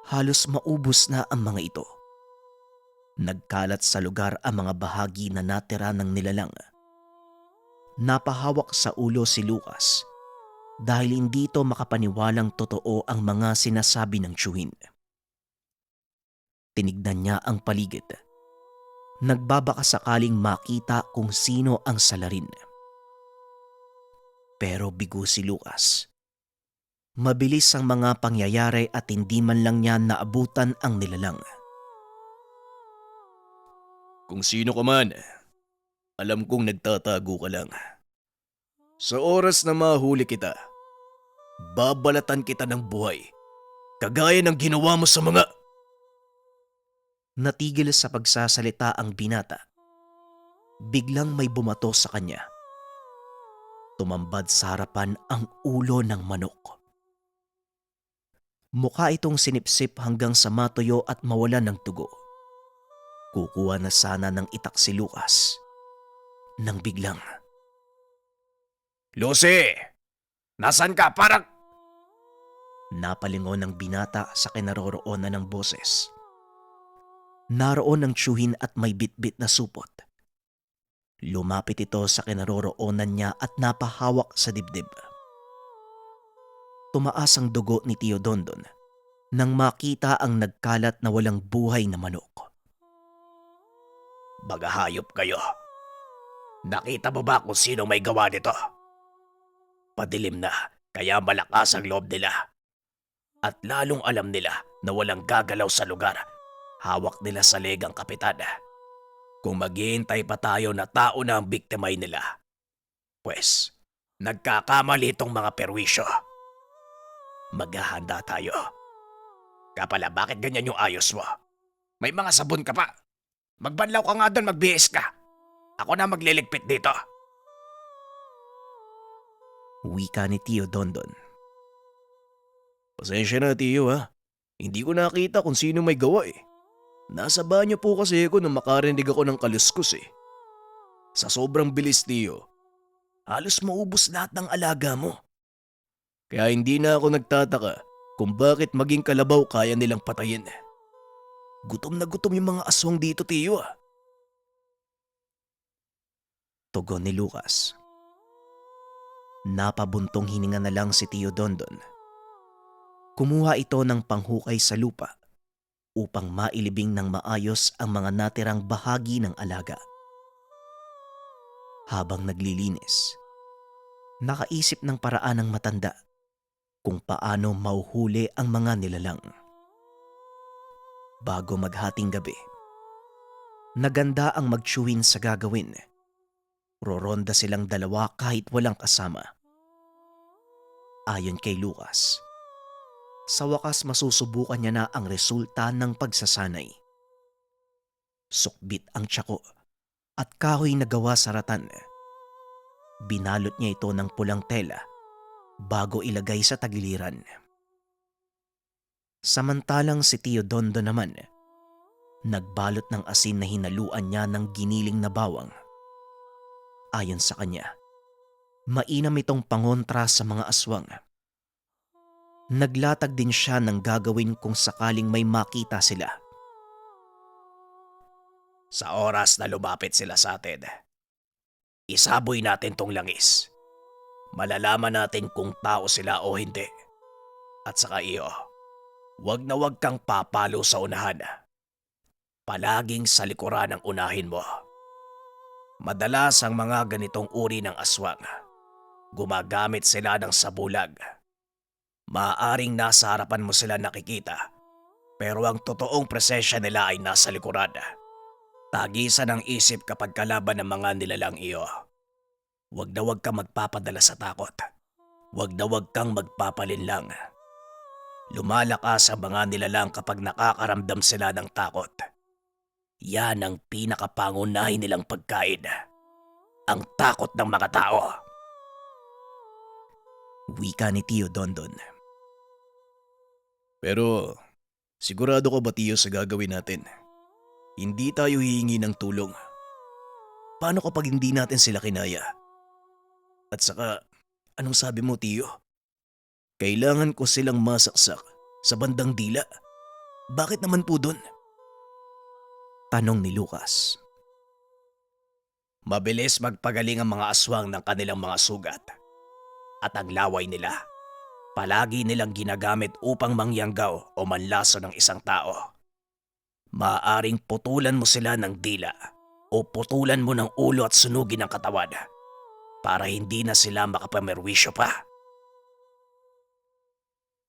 Halos maubos na ang mga ito. Nagkalat sa lugar ang mga bahagi na natira ng nilalang. Napahawak sa ulo si Lucas dahil hindi ito makapaniwalang totoo ang mga sinasabi ng tiyuhin. Tinignan niya ang paligid. Nagbabaka sakaling makita kung sino ang salarin. Pero bigo si Lucas. Mabilis ang mga pangyayari at hindi man lang niya naabutan ang nilalang. Kung sino ka man, alam kong nagtatago ka lang. Sa oras na mahuli kita, babalatan kita ng buhay, kagaya ng ginawa mo sa mga... Natigil sa pagsasalita ang binata. Biglang may bumato sa kanya. Tumambad sa harapan ang ulo ng manok. Mukha itong sinipsip hanggang sa matuyo at mawala ng tugo. Kukuha na sana ng itak si Lucas. Nang biglang... Lucy! Nasaan ka? Parang... Napalingon ng binata sa kinaroroonan ng boses. Naroon ang tiyuhin at may bitbit na supot. Lumapit ito sa kinaroroonan niya at napahawak sa dibdib. Tumaas ang dugo ni Tio Dondon nang makita ang nagkalat na walang buhay na manok. Bagahayop kayo. Nakita mo ba kung sino may gawa nito? Padilim na, kaya malakas ang loob nila. At lalong alam nila na walang gagalaw sa lugar. Hawak nila sa leg ang kapitan. Kung maghihintay pa tayo na tao na ang biktimay nila, pues, nagkakamali itong mga perwisyo. Maghahanda tayo. Kapala, bakit ganyan yung ayos mo? May mga sabon ka pa. Magbanlaw ka nga doon, magbihis ka. Ako na magliligpit dito. Wika ni Tio Dondon. Pasensya na, Tiyo ha. Hindi ko nakita kung sino may gawa eh. Nasa banyo po kasi ako nang makarinig ako ng kaluskos eh. Sa sobrang bilis, Tiyo, halos maubos lahat ng alaga mo. Kaya hindi na ako nagtataka kung bakit maging kalabaw kaya nilang patayin. Gutom na gutom yung mga aswang dito, Tiyo ah. Tugon ni Lucas. Napabuntong hininga na lang si Tio Dondon. Kumuha ito ng panghukay sa lupa upang mailibing ng maayos ang mga natirang bahagi ng alaga. Habang naglilinis, nakaisip ng paraan ng matanda kung paano mauhuli ang mga nilalang. Bago maghating gabi, naganda ang magtsuhin sa gagawin. Roronda silang dalawa kahit walang kasama. Ayon kay Lucas, sa wakas masusubukan niya na ang resulta ng pagsasanay. Sukbit ang tsako at kahoy na gawa sa ratan. Binalot niya ito ng pulang tela bago ilagay sa tagiliran. Samantalang si Tio Dondo naman, nagbalot ng asin na hinaluan niya ng giniling na bawang. Ayon sa kanya, mainam itong pangontra sa mga aswang. Naglatag din siya ng gagawin kung sakaling may makita sila. Sa oras na lumapit sila sa atin, isaboy natin tong langis. Malalaman natin kung tao sila o hindi. At saka iyo, wag na wag kang papalo sa unahan. Palaging sa likuran ang unahin mo. Madalas ang mga ganitong uri ng aswang, gumagamit sila ng sabulag. Maaaring nasa harapan mo sila nakikita, pero ang totoong presensya nila ay nasa likuran. Tagisan ang isip kapag kalaban ng mga nilalang iyo. Wag na wag kang magpapadala sa takot. Wag na wag kang magpapalinlang. Lumalakas ang mga nilalang kapag nakakaramdam sila ng takot. Yan ang pinakapangunahin nilang pagkain. Ang takot ng mga tao. Wika ni Tio Dondon. Pero sigurado ka ba, Tiyo, sa gagawin natin? Hindi tayo hihingi ng tulong. Paano kapag hindi natin sila kinaya? At saka, anong sabi mo, Tiyo? Kailangan ko silang masaksak sa bandang dila. Bakit naman po dun? Tanong ni Lucas. Mabilis magpagaling ang mga aswang ng kanilang mga sugat. At ang laway nila, palagi nilang ginagamit upang mangyanggaw o manlaso ng isang tao. Maaaring putulan mo sila ng dila o putulan mo ng ulo at sunugin ang katawan para hindi na sila makapamerwisyo pa.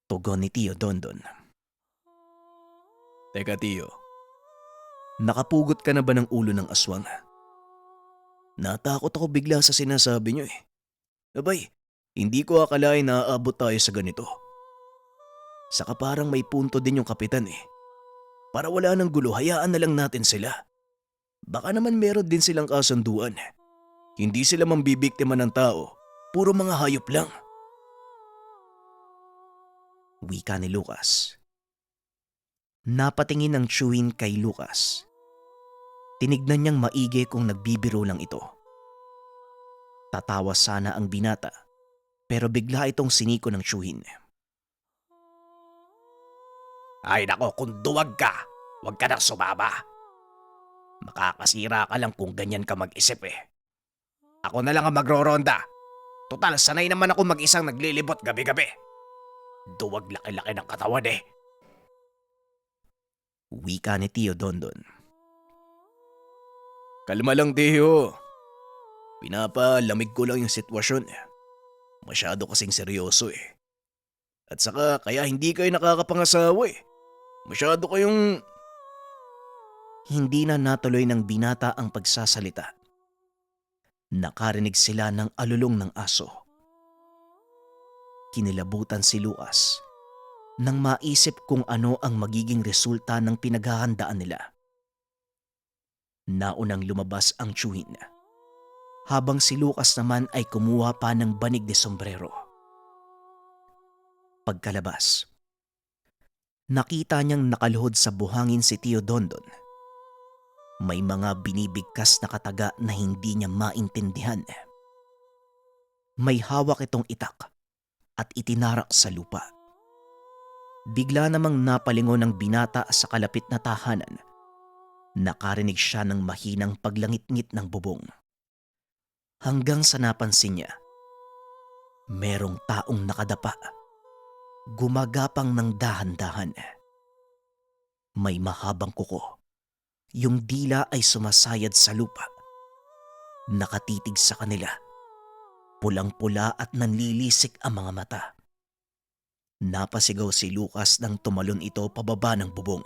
Tugon ni Tio Dondon. Teka, Tiyo. Nakapugot ka na ba ng ulo ng aswang? Natakot ako bigla sa sinasabi niyo eh. Abay, hindi ko akalain na aabot tayo sa ganito. Saka parang may punto din yung kapitan eh. Para wala ng gulo, hayaan na lang natin sila. Baka naman meron din silang kasunduan. Hindi sila mambibiktima ng tao, puro mga hayop lang. Wika ni Lucas. Napatingin ang chewin kay Lucas. Tinignan niyang maigi kung nagbibiro lang ito. Tatawa sana ang binata, pero bigla itong siniko ng chewin. Ay nako, kung duwag ka, huwag ka nang sumama. Makakasira ka lang kung ganyan ka mag-isip eh. Ako na lang ang magro-ronda. Total, sanay naman ako mag-isang naglilibot gabi-gabi. Duwag laki-laki ng katawan eh. Wika ni Tio Dondon. Kalma lang, Tiyo. Pinapalamig ko lang yung sitwasyon. Masyado kasing seryoso eh. At saka kaya hindi kayo nakakapangasawa eh. Masyado kayong... Hindi na natuloy ng binata ang pagsasalita. Nakarinig sila ng alulong ng aso. Kinilabutan si Lucas nang maisip kung ano ang magiging resulta ng pinaghahandaan nila. Naunang lumabas ang tiyuhin, habang si Lucas naman ay kumuha pa ng banig de sombrero. Pagkalabas, nakita niyang nakaluhod sa buhangin si Tio Dondon. May mga binibigkas na kataga na hindi niya maintindihan. May hawak itong itak at itinarak sa lupa. Bigla namang napalingon ang binata sa kalapit na tahanan. Nakarinig siya ng mahinang paglangit-ngit ng bubong. Hanggang sa napansin niya, merong taong nakadapa, gumagapang ng dahan-dahan. May mahabang kuko, yung dila ay sumasayad sa lupa. Nakatitig sa kanila, pulang-pula at nanlilisik ang mga mata. Napasigaw si Lucas nang tumalon ito pababa ng bubong.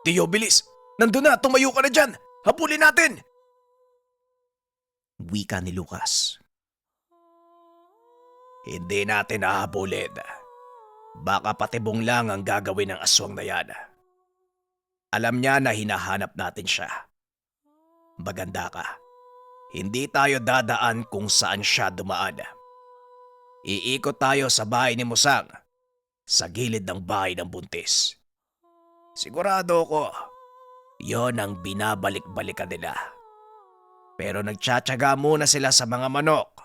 Tio, bilis! Nandun na! Tumayo ka na dyan! Habulin natin! Wika ni Lucas. Hindi natin hahabulin. Baka patibong lang ang gagawin ng aswang na yan. Alam niya na hinahanap natin siya. Maganda ka. Hindi tayo dadaan kung saan siya dumaan. Iikot tayo sa bahay ni Musang, sa gilid ng bahay ng buntis. Sigurado ko, yon ang binabalik-balikan nila. Pero nagtsatsaga muna sila sa mga manok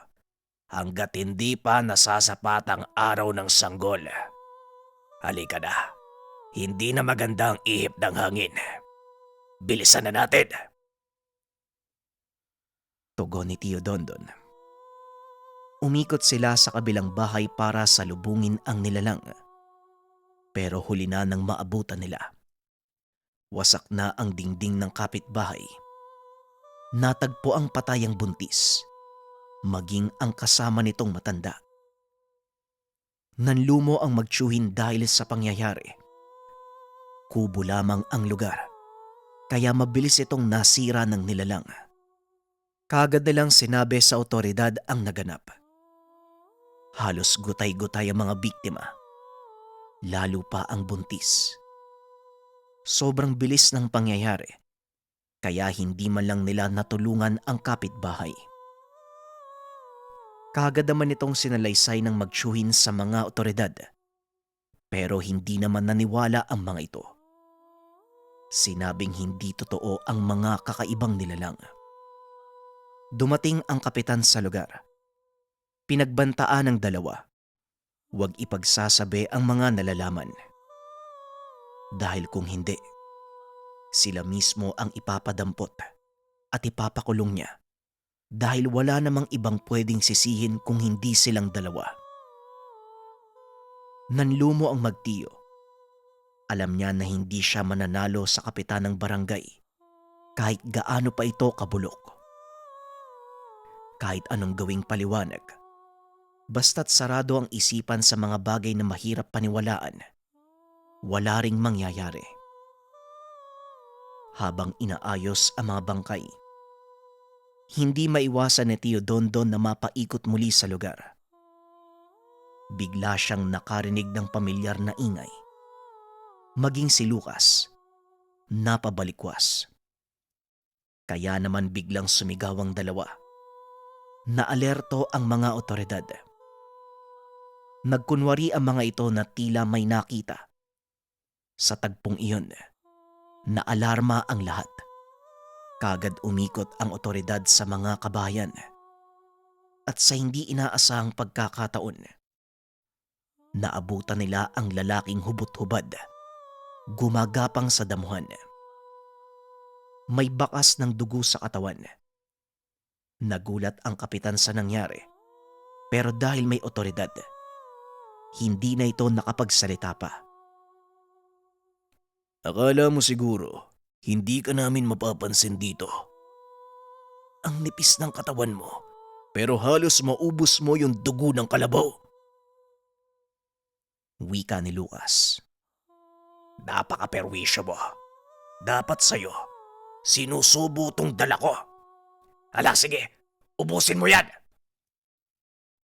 hanggat hindi pa nasasapat ang araw ng sanggol. Halika na, hindi na maganda ang ihip ng hangin. Bilisan na natin. Tugon ni Tio Dondon. Umikot sila sa kabilang bahay para salubungin ang nilalang. Pero huli na nang maabutan nila. Wasak na ang dingding ng kapitbahay. Natagpo ang patayang buntis, maging ang kasama nitong matanda. Nanlumo ang magtiyuhin dahil sa pangyayari. Kubo lamang ang lugar, kaya mabilis itong nasira ng nilalang. Kaagad nilang sinabi sa otoridad ang naganap. Halos gutay-gutay ang mga biktima, lalo pa ang buntis. Sobrang bilis ng pangyayari, kaya hindi man lang nila natulungan ang kapitbahay. Kaagad naman itong sinalaysay ng magtiyuhin sa mga otoridad, pero hindi naman naniwala ang mga ito. Sinabing hindi totoo ang mga kakaibang nilalang. Dumating ang kapitan sa lugar. Pinagbantaan ng dalawa. Huwag ipagsasabi ang mga nalalaman. Dahil kung hindi, sila mismo ang ipapadampot at ipapakulong niya dahil wala namang ibang pwedeng sisihin kung hindi silang dalawa. Nanlumo ang magtiyo. Alam niya na hindi siya mananalo sa kapitan ng barangay kahit gaano pa ito kabulok. Kahit anong gawing paliwanag, basta't sarado ang isipan sa mga bagay na mahirap paniwalaan, wala ring mangyayari. Habang inaayos ang mga bangkay, hindi maiwasan ni Tio Dondon na mapaikot muli sa lugar. Bigla siyang nakarinig ng pamilyar na ingay. Maging si Lucas, napabalikwas. Kaya naman biglang sumigaw ang dalawa. Naalerto ang mga otoridad. Nagkunwari ang mga ito na tila may nakita. Sa tagpong iyon, naalarma ang lahat. Kagad umikot ang otoridad sa mga kabayan. At sa hindi inaasahang pagkakataon, naabutan nila ang lalaking hubot-hubad, gumagapang sa damuhan. May bakas ng dugo sa katawan. Nagulat ang kapitan sa nangyari, pero dahil may otoridad, hindi na ito nakapagsalita pa. Akala mo siguro, hindi ka namin mapapansin dito. Ang nipis ng katawan mo, pero halos maubos mo yung dugo ng kalabaw. Wika ni Lucas. Napaka-perwisyo mo. Dapat sa'yo, sinusubo tong dala ko. Hala, sige, ubusin mo yan.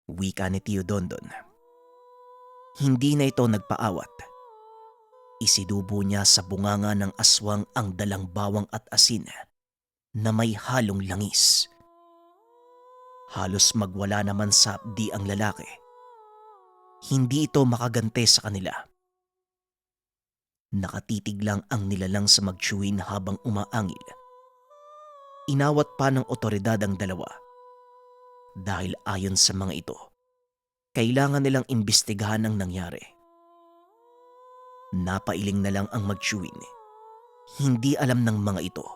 Wika ni Tio Dondon. Hindi na ito nagpaawat. Isinubo niya sa bunganga ng aswang ang dalang bawang at asin na may halong langis. Halos magwala naman sa di ang lalaki. Hindi ito makagante sa kanila. Nakatitig lang ang nilalang sa magtsuwin habang umaangil. Inawat pa ng otoridad ang dalawa. Dahil ayon sa mga ito, kailangan nilang imbestigahan ang nangyari. Napailing na lang ang magtsuwin. Hindi alam ng mga ito.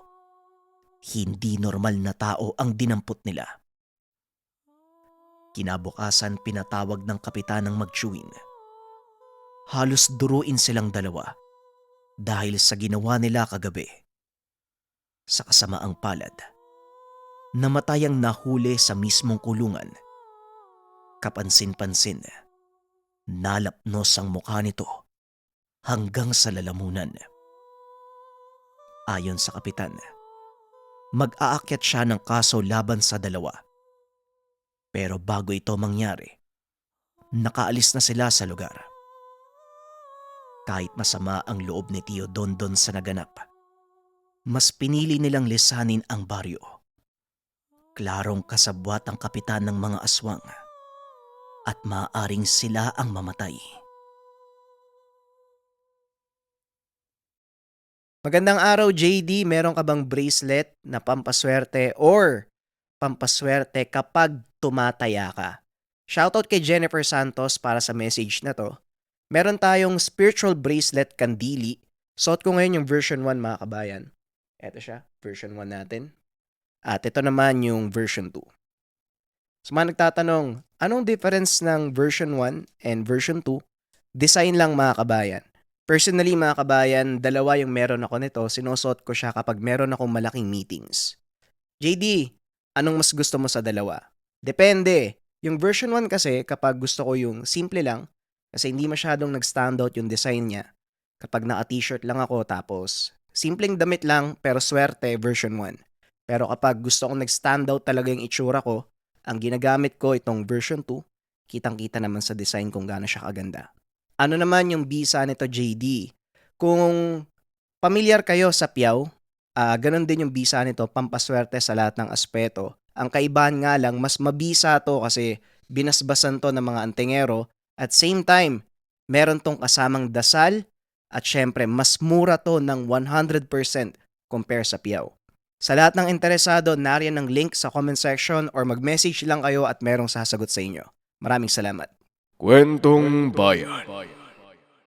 Hindi normal na tao ang dinampot nila. Kinabukasan pinatawag ng kapitan ng magtsuwin. Halos duruin silang dalawa dahil sa ginawa nila kagabi. Sa kasamaang palad, namatay ang nahuli sa mismong kulungan. Kapansin-pansin, nalapnos ang mukha nito hanggang sa lalamunan. Ayon sa kapitan, mag-aakyat siya ng kaso laban sa dalawa. Pero bago ito mangyari, nakaalis na sila sa lugar. Kahit masama ang loob ni Tio Dondon sa naganap, mas pinili nilang lisanin ang baryo. Klarong kasabwat ang kapitan ng mga aswang at maaaring sila ang mamatay. Magandang araw, JD. Meron ka bang bracelet na pampaswerte or pampaswerte kapag tumataya ka? Shoutout kay Jennifer Santos para sa message na to. Meron tayong spiritual bracelet kandili. Suot ko ngayon yung version 1, mga kabayan. Ito siya, version 1 natin. At ito naman yung version 2. So mga nagtatanong, anong difference ng version 1 and version 2? Design lang, mga kabayan. Personally, mga kabayan, dalawa yung meron ako nito. Sinusuot ko siya kapag meron akong malaking meetings. JD, anong mas gusto mo sa dalawa? Depende. Yung version 1 kasi, kapag gusto ko yung simple lang, kasi hindi masyadong nag-standout yung design niya. Kapag naka-t-shirt lang ako, tapos simpleng damit lang, pero swerte, version 1. Pero kapag gusto kong nag-standout talaga yung itsura ko, ang ginagamit ko itong version 2, kitang-kita naman sa design kung gaano siya kaganda. Ano naman yung bisa nito, JD? Kung pamilyar kayo sa piyaw, ganun din yung bisa nito, pampaswerte sa lahat ng aspeto. Ang kaibahan nga lang, mas mabisa to kasi binasbasan to ng mga antingero. At same time, meron tong kasamang dasal at syempre mas mura to ng 100% compare sa piyaw. Sa lahat ng interesado, nariyan ang link sa comment section or mag-message lang kayo at merong sasagot sa inyo. Maraming salamat. Kwentong Bayan.